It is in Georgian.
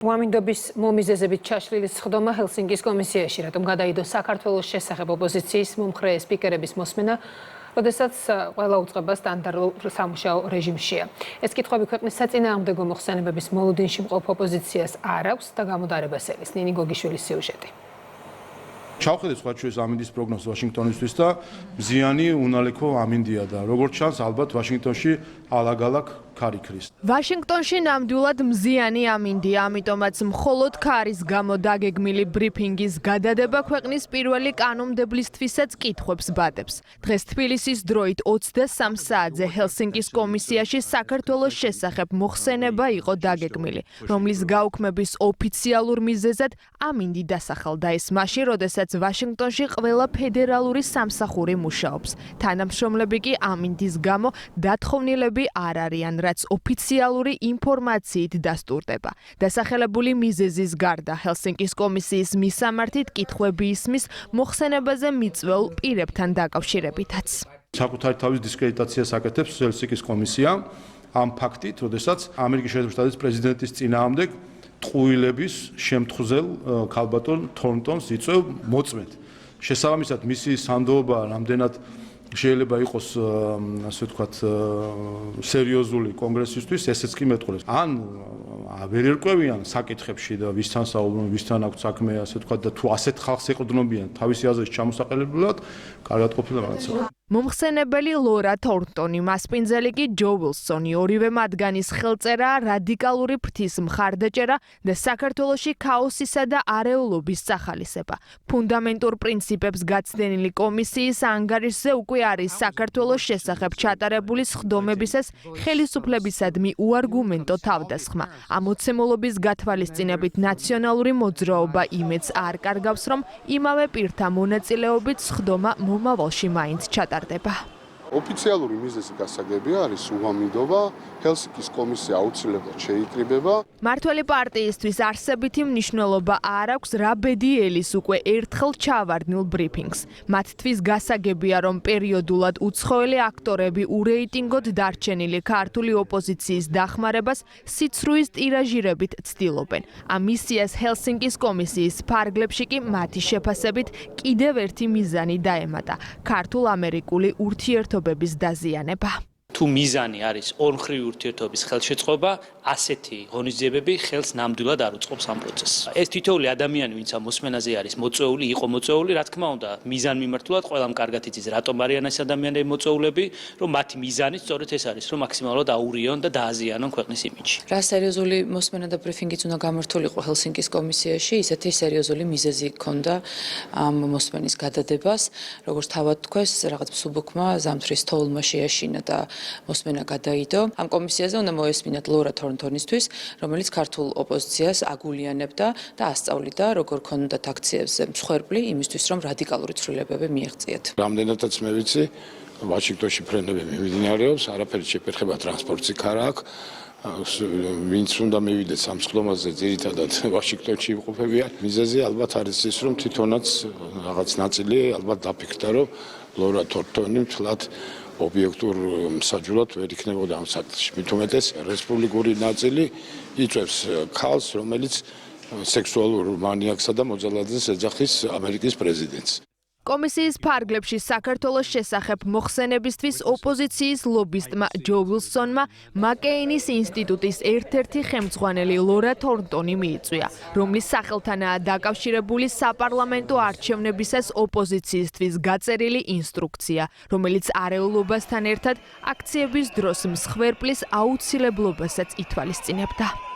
უამინდობის მომიზეზებით ჩაშლილი სხდომა ჰელსინკის კომისიაში, რატომ გადაიდო საქართველოს შესახებ ოპოზიციის მომხრე სპიკერების მოსმენა, როდესაც ყველა უწყება სტანდარტულ სამუშაო რეჟიმშია. ეს კითხვები ქვეყნის საწინააღმდეგო მოხსენებების მოლოდინში მყოფ ოპოზიციას არ აქვს და გამოდარებას ელის. ნინი გოგიშვილის სიუჟეტი. ჩავხედეთ სხვა ჩვენს ამინდის პროგნოზს ვაშინგტონისთვის და მზიანი უნალექო ამინდია და როგორც ჩანს ალბათ ვაშინგტონში ალაგ-ალაგ ქარიქრის. ვაშინგტონში ნამდვილად მზიანი ამინდია, ამიტომაც მხოლოდ ქარის გამო დაგეგმილი ბრიფინგის გადადება ქვეყნის პირველი კანონმდებლისთვისაც კითხვებს ბადებს. დღეს თბილისის დროით 23 საათზე ჰელსინკის კომისიაში საქართველოს შესახებ მოხსენება იყო დაგეგმილი, რომლის გაუქმების ოფიციალურ მიზეზად ამინდი დასახელდა ეს მაშინ, როდესაც ვაშინგტონში ყველა ფედერალური სამსახური მუშაობს. თანამშრომლები კი ამინდის გამო დათხოვნილები არ არიან, რაც ოფიციალური ინფორმაციით დასტურდება. დასახელებული მიზეზის გარდა ჰელსინკის კომისიის მისამართით კითხვები ისმის მოხსენებაზე მიწვეულ პირებთან დაკავშირებითაც. საკუთარი თავის დისკრედიტაციას აკეთებს ჰელსინკის კომისია ამ ფაქტით, როდესაც ამერიკის შეერთებული შტატების პრეზიდენტის წინააღმდეგ ტყუილების შემთხზელ ქალბატონ თორნტონს იწვევ მოწმედ. შესაბამისად მისი სანდოობა რამდენად შეიძლება იყოს ასე ვთქვათ სერიოზული კონგრესისთვის, ესეც კი მეტყველებს. ან ვერ ერკვევიან საკითხებში და ვისთან საუბრობენ, ვისთან აქვს საქმე, ასე ვთქვათ და თუ ასეთ ხალხს ეყრდნობიან თავისი აზრის ჩამოსაყალებლად, კარგად ყოფილა რაღაცა. მომხსენებელი ლორა თორნტონი, მასპინძელი კი ჯო ვილსონი, ორივე მათგანის ხელწერა რადიკალური ფრთის მხარდაჭერა და საქართველოში ქაოსისა და არეულობის სახალისება. ფუნდამენტურ პრინციპებს გაცდენილი კომისიის ანგარიშზე უკვე არის საქართველოს შესახებ ჩატარებული სხდომებისას ხელისუფლებისადმი უარგუმენტო თავდასხმა. ამოცემულობის გათვალისწინებით ნაციონალური მოძრაობა იმედს არ კარგავს, რომ იმავე პირთა მონაწილეობით სხდომა მომავალში მაინც ჩატარდება. ოფიციალური მიზეზი გასაგებია არის უამინდობა, ჰელსინკის კომისია აუცილებლად შეიკრიბება. მართველი პარტიისთვის არსებითი მნიშვნელობა არ აქვს რა ბედი ელის უკვე ერთხელ ჩავარდნილ ბრიფინგს. მათთვის გასაგებია, რომ პერიოდულად უცხოელი აქტორები ურეიტინგოდ დარჩენილი ქართული ოპოზიციის დახმარებას სიცრუის ტირაჟირებით ცდილობენ. ამ მისიას ჰელსინკის კომისიის ფარგლებში კი მათი შეფასებით კიდევ ერთი მიზანი დაემატა ქართულ-ამერიკული ურთიერთობების დაზიანება. თუ მიზანი არის ორმხრივი ურთიერთობის ხელშეწყობა, ასეთი ღონისძიებები ხელს ნამდვილად არ უწყობს ამ პროცესს. ეს თითოეული ადამიანი, ვინც ამ მოსმენაზე არის მოწვეული, იყო მოწვეული, რა თქმა უნდა, მიზანმიმართულად ყველამ კარგად იცის, რატომ არიან ეს ადამიანები მოწვეულები, რომ მათი მიზანი სწორედ ეს არის, რომ მაქსიმალურად აურიონ და დააზიანონ ქვეყნის იმიჯი. რა სერიოზული მოსმენა და ბრიფინგიც უნდა გამართულიყო ჰელსინკის კომისიაში, ისეთი სერიოზული მიზეზი ჰქონდა ამ მოსმენის გადადებას, როგორც თავად თქვეს, რაღაც მსუბუქმა ზამთრის თოვლმა შეაშინა და მოსმენა გადაიდო. ამ კომისიაზე უნდა მოესმინათ ლორა თორნტონისთვის, რომელიც ქართულ ოპოზიციას აგულიანებდა და ასწავლიდა, როგორ ქონდათ აქციებზე მსხვერპლი იმისთვის, რომ რადიკალური ცვლილებები მიეღწიათ. რამდენადაც მე ვიცი, ვაშინგტონში ფრენები მიმდინარეობს, არაფერი შეფერხება ტრანსპორტს იქ არ აქვს. ვინც უნდა მივიდეს ამ სხდომაზე, ძირითადად ვაშინგტონში იმყოფებიან. მიზეზი ალბათ არის ის, რომ თვითონაც რაღაც ნაწილი ალბათ დაფიქრდა, რომ ლორა თორნტონი მთლად ობიექტურ მსაჯულად ვერ იქნებოდა ამ საკითხში. მით უმეტეს რესპუბლიკური ნაწილი იწვევს ქალს, რომელიც სექსუალურ მანიაკსა და მოძალადეს ეძახის ამერიკის პრეზიდენტს. კომისიის ფარგლებში საქართველოს შესახებ მოხსენებისთვის ოპოზიციის ლობისტმა ჯო ვილსონმა მაკეინის ინსტიტუტის ერთ-ერთი ხელმძღვანელი ლორა თორნტონი მიიწვია, რომლის სახელთანაა დაკავშირებული საპარლამენტო არჩევნებისას ოპოზიციისთვის გაწერილი ინსტრუქცია, რომელიც არეულობასთან ერთად აქციების დროს მსხვერპლის აუცილებლობასაც ითვალისწინებდა.